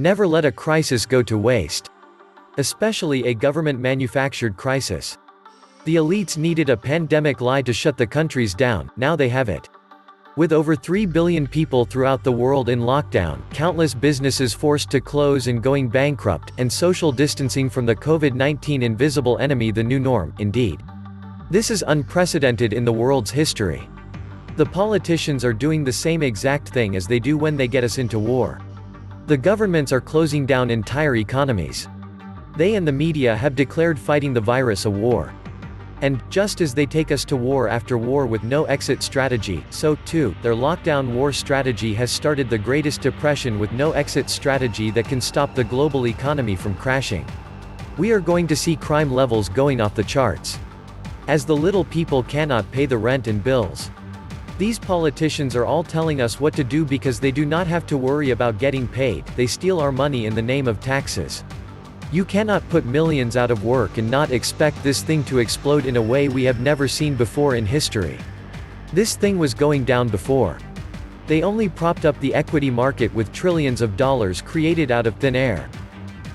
Never let a crisis go to waste. Especially a government-manufactured crisis. The elites needed a pandemic lie to shut the countries down, now they have it. With over 3 billion people throughout the world in lockdown, countless businesses forced to close and going bankrupt, and social distancing from the COVID-19 invisible enemy the new norm, indeed. This is unprecedented in the world's history. The politicians are doing the same exact thing as they do when they get us into war. The governments are closing down entire economies. They and the media have declared fighting the virus a war. And, just as they take us to war after war with no exit strategy, so, too, their lockdown war strategy has started the Greatest Depression with no exit strategy that can stop the global economy from crashing. We are going to see crime levels going off the charts. As the little people cannot pay the rent and bills. These politicians are all telling us what to do because they do not have to worry about getting paid, they steal our money in the name of taxes. You cannot put millions out of work and not expect this thing to explode in a way we have never seen before in history. This thing was going down before. They only propped up the equity market with trillions of dollars created out of thin air.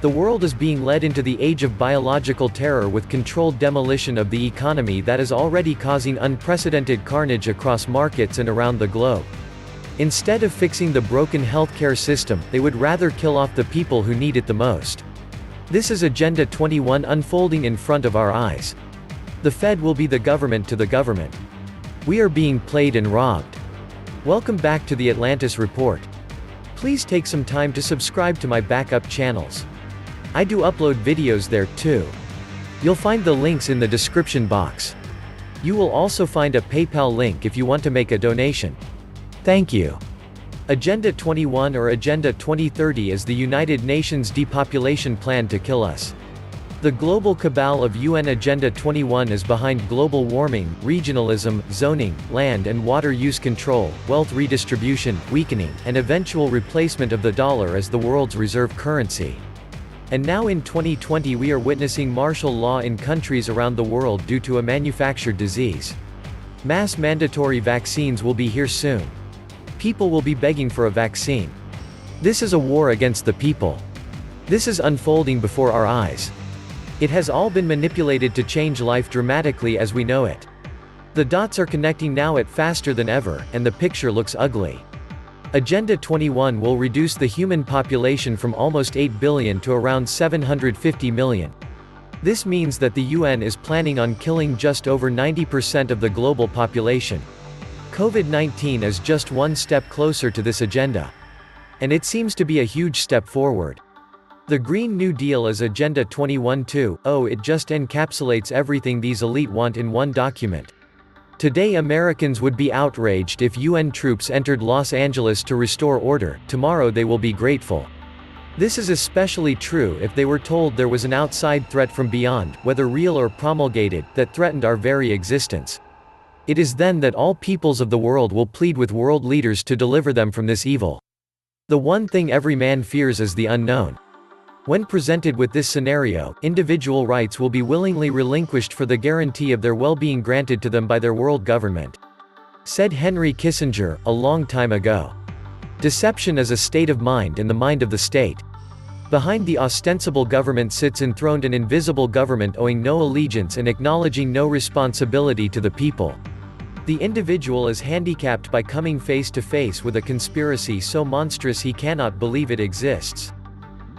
The world is being led into the age of biological terror with controlled demolition of the economy that is already causing unprecedented carnage across markets and around the globe. Instead of fixing the broken healthcare system, they would rather kill off the people who need it the most. This is Agenda 21 unfolding in front of our eyes. The Fed will be the government to the government. We are being played and robbed. Welcome back to the Atlantis Report. Please take some time to subscribe to my backup channels. I do upload videos there, too. You'll find the links in the description box. You will also find a PayPal link if you want to make a donation. Thank you. Agenda 21 or Agenda 2030 is the United Nations depopulation plan to kill us. The global cabal of UN Agenda 21 is behind global warming, regionalism, zoning, land and water use control, wealth redistribution, weakening, and eventual replacement of the dollar as the world's reserve currency. And now in 2020 we are witnessing martial law in countries around the world due to a manufactured disease. Mass mandatory vaccines will be here soon. People will be begging for a vaccine. This is a war against the people. This is unfolding before our eyes. It has all been manipulated to change life dramatically as we know it. The dots are connecting now at faster than ever, and the picture looks ugly. Agenda 21 will reduce the human population from almost 8 billion to around 750 million. This means that the UN is planning on killing just over 90% of the global population. COVID-19 is just one step closer to this agenda. And it seems to be a huge step forward. The Green New Deal is Agenda 21 too. Oh, it just encapsulates everything these elite want in one document. Today Americans would be outraged if UN troops entered Los Angeles to restore order, tomorrow they will be grateful. This is especially true if they were told there was an outside threat from beyond, whether real or promulgated, that threatened our very existence. It is then that all peoples of the world will plead with world leaders to deliver them from this evil. The one thing every man fears is the unknown. When presented with this scenario, individual rights will be willingly relinquished for the guarantee of their well-being granted to them by their world government. Said Henry Kissinger, a long time ago. Deception is a state of mind in the mind of the state. Behind the ostensible government sits enthroned an invisible government owing no allegiance and acknowledging no responsibility to the people. The individual is handicapped by coming face to face with a conspiracy so monstrous he cannot believe it exists.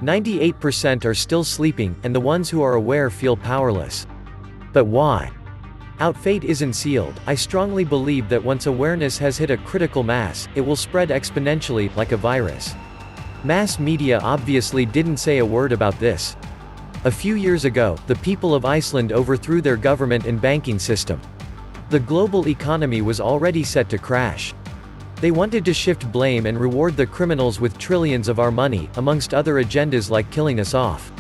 98% are still sleeping, and the ones who are aware feel powerless. But why? Our fate isn't sealed. I strongly believe that once awareness has hit a critical mass, it will spread exponentially, like a virus. Mass media obviously didn't say a word about this. A few years ago, the people of Iceland overthrew their government and banking system. The global economy was already set to crash. They wanted to shift blame and reward the criminals with trillions of our money, amongst other agendas like killing us off.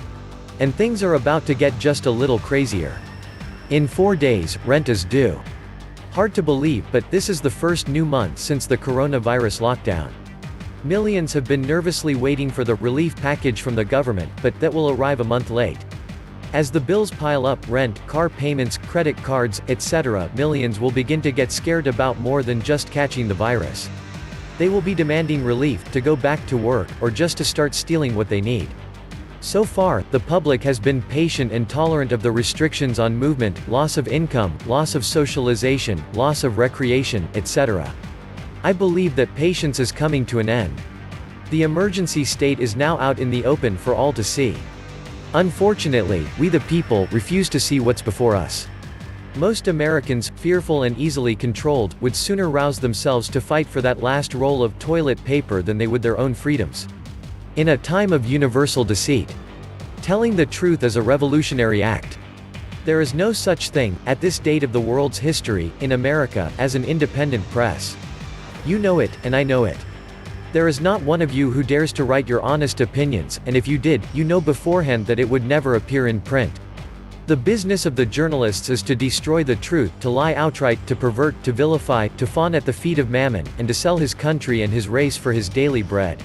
And things are about to get just a little crazier. In 4 days, rent is due. Hard to believe, but this is the first new month since the coronavirus lockdown. Millions have been nervously waiting for the relief package from the government, but that will arrive a month late. As the bills pile up, rent, car payments, credit cards, etc., millions will begin to get scared about more than just catching the virus. They will be demanding relief, to go back to work, or just to start stealing what they need. So far, the public has been patient and tolerant of the restrictions on movement, loss of income, loss of socialization, loss of recreation, etc. I believe that patience is coming to an end. The emergency state is now out in the open for all to see. Unfortunately, we the people refuse to see what's before us. Most Americans, fearful and easily controlled, would sooner rouse themselves to fight for that last roll of toilet paper than they would their own freedoms. In a time of universal deceit, telling the truth is a revolutionary act. There is no such thing, at this date of the world's history, in America, as an independent press. You know it, and I know it. There is not one of you who dares to write your honest opinions, and if you did, you know beforehand that it would never appear in print. The business of the journalists is to destroy the truth, to lie outright, to pervert, to vilify, to fawn at the feet of Mammon, and to sell his country and his race for his daily bread.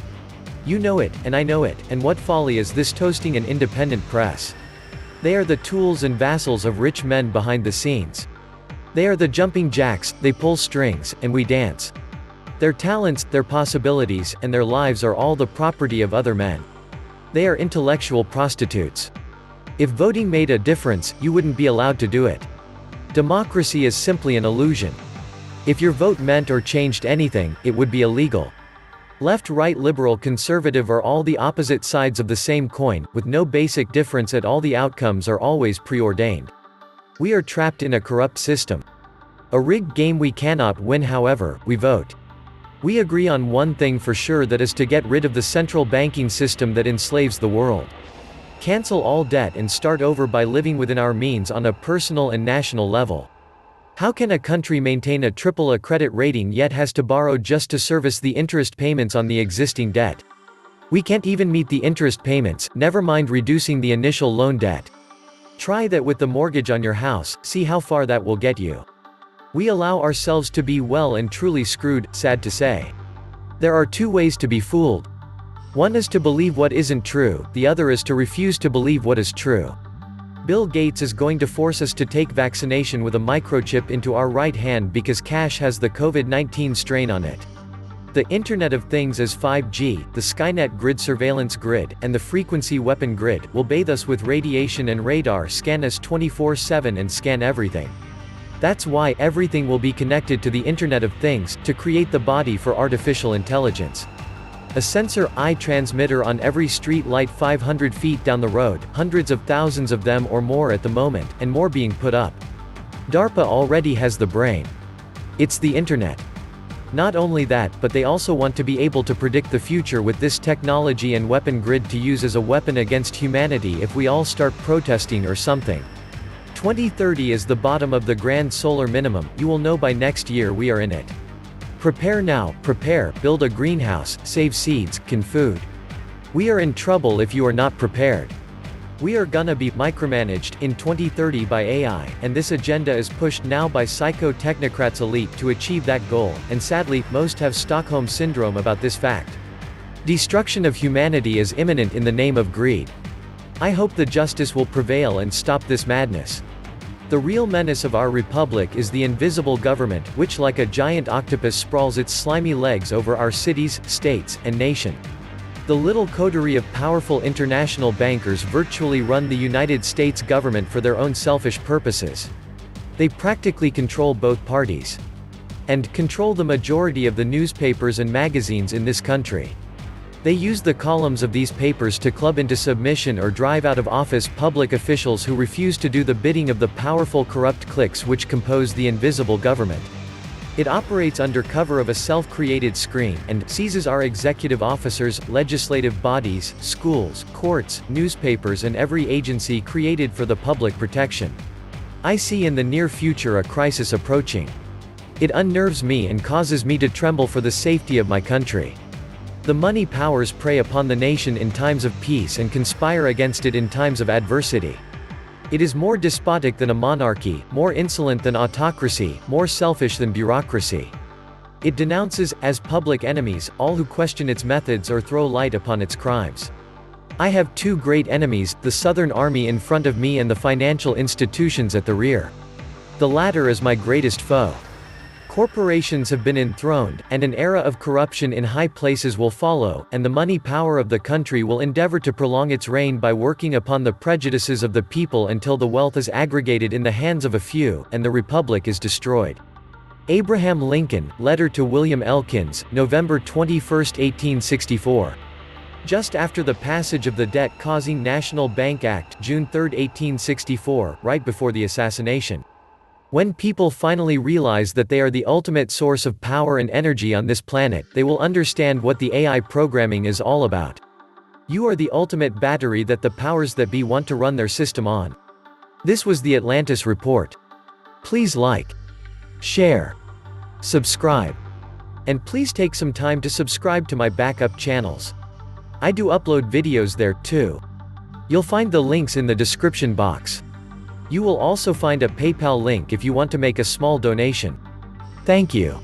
You know it, and I know it, and what folly is this toasting an independent press? They are the tools and vassals of rich men behind the scenes. They are the jumping jacks, they pull strings, and we dance. Their talents, their possibilities, and their lives are all the property of other men. They are intellectual prostitutes. If voting made a difference, you wouldn't be allowed to do it. Democracy is simply an illusion. If your vote meant or changed anything, it would be illegal. Left, right, liberal, conservative are all the opposite sides of the same coin, with no basic difference at all. The outcomes are always preordained. We are trapped in a corrupt system. A rigged game we cannot win, however, we vote. We agree on one thing for sure, that is to get rid of the central banking system that enslaves the world. Cancel all debt and start over by living within our means on a personal and national level. How can a country maintain a AAA credit rating yet has to borrow just to service the interest payments on the existing debt? We can't even meet the interest payments, never mind reducing the initial loan debt. Try that with the mortgage on your house, see how far that will get you. We allow ourselves to be well and truly screwed, sad to say. There are two ways to be fooled. One is to believe what isn't true, the other is to refuse to believe what is true. Bill Gates is going to force us to take vaccination with a microchip into our right hand because cash has the COVID-19 strain on it. The Internet of Things is 5G, the Skynet grid, surveillance grid, and the frequency weapon grid will bathe us with radiation and radar, scan us 24/7 and scan everything. That's why everything will be connected to the Internet of Things, to create the body for artificial intelligence. A sensor eye transmitter on every street light 500 feet down the road, hundreds of thousands of them or more at the moment, and more being put up. DARPA already has the brain. It's the Internet. Not only that, but they also want to be able to predict the future with this technology and weapon grid to use as a weapon against humanity if we all start protesting or something. 2030 is the bottom of the grand solar minimum, you will know by next year we are in it. Prepare now, prepare, build a greenhouse, save seeds, can food. We are in trouble if you are not prepared. We are gonna be micromanaged in 2030 by AI, and this agenda is pushed now by psycho-technocrats elite to achieve that goal, and sadly, most have Stockholm Syndrome about this fact. Destruction of humanity is imminent in the name of greed. I hope the justice will prevail and stop this madness. The real menace of our republic is the invisible government, which like a giant octopus sprawls its slimy legs over our cities, states, and nation. The little coterie of powerful international bankers virtually run the United States government for their own selfish purposes. They practically control both parties. And control the majority of the newspapers and magazines in this country. They use the columns of these papers to club into submission or drive out of office public officials who refuse to do the bidding of the powerful corrupt cliques which compose the invisible government. It operates under cover of a self-created screen, and seizes our executive officers, legislative bodies, schools, courts, newspapers and every agency created for the public protection. I see in the near future a crisis approaching. It unnerves me and causes me to tremble for the safety of my country. The money powers prey upon the nation in times of peace and conspire against it in times of adversity. It is more despotic than a monarchy, more insolent than autocracy, more selfish than bureaucracy. It denounces, as public enemies, all who question its methods or throw light upon its crimes. I have two great enemies, the Southern Army in front of me and the financial institutions at the rear. The latter is my greatest foe. Corporations have been enthroned, and an era of corruption in high places will follow, and the money power of the country will endeavor to prolong its reign by working upon the prejudices of the people until the wealth is aggregated in the hands of a few, and the republic is destroyed. Abraham Lincoln, letter to William Elkins, November 21, 1864. Just after the passage of the Debt-Causing National Bank Act, June 3, 1864, right before the assassination. When people finally realize that they are the ultimate source of power and energy on this planet, they will understand what the AI programming is all about. You are the ultimate battery that the powers that be want to run their system on. This was the Atlantis Report. Please like, share, subscribe, and please take some time to subscribe to my backup channels. I do upload videos there too. You'll find the links in the description box. You will also find a PayPal link if you want to make a small donation. Thank you.